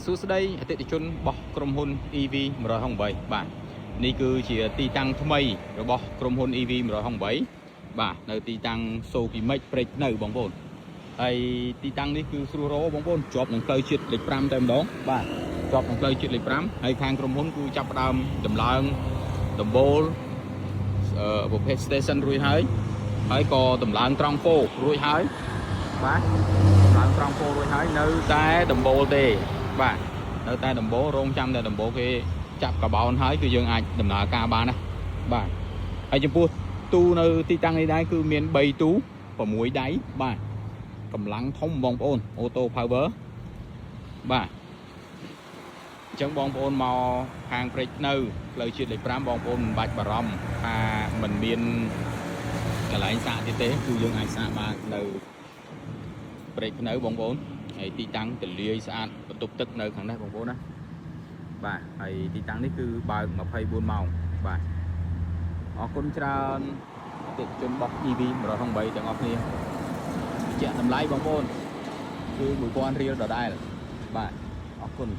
សួស្តីអតិថិជនរបស់ក្រុមហ៊ុន EV 168បាទនេះគឺជាទីតាំងថ្មីរបស់ក្រុមហ៊ុន EV 168បាទនៅទីតាំងសូគីមិចព្រែកនៅបងប្អូនហើយទីតាំងនេះគឺស្រួលរកបងប្អូនជាប់នឹងផ្លូវជាតិលេខ5តែម្ដងបាទជាប់នឹងផ្លូវជាតិលេខ5ហើយខាងក្រុមហ៊ុនគឺចាប់ផ្ដើមដំឡើងដំបូលប្រភេទ station រួចហើយក៏ដំឡើងត្រង់ពោរួចហើយបាទដំឡើងត្រង់ពោរួចហើយនៅតែដំបូលទេបាទនៅតែដំបូលរងចាំតែដំបូលគេចាប់កាបោនហើយគឺយើងអាចដំណើរការបានណាបាទហើយចំពោះទូនៅទីតាំងនេះដែរគឺមាន3ទូ6ដៃបាទកម្លាំងធំបងប្អូនអូតូ power បាទអញ្ចឹងបងប្អូនមកខាងព្រែកនៅផ្លូវជាតិលេខ5បងប្អូនមិនបាច់បារម្ភថាមិនមានកន្លែងសាកទៀតទេគឺយើងអាចសាកបាននៅព្រែកនៅបងប្អូនហើយទីតាំងទលាយស្អាតបន្ទប់ទឹកនៅខាងនេះបងប្អូនណាបាទហើយទីតាំងនេះគឺបើក24ម៉ោងបាទអរគុណច្រើនអតិថិជនរបស់ EV 168ទាំងអស់គ្នាបញ្ជាក់តម្លៃបងប្អូនគឺ 1000 រៀលដដែលបាទអរគុណ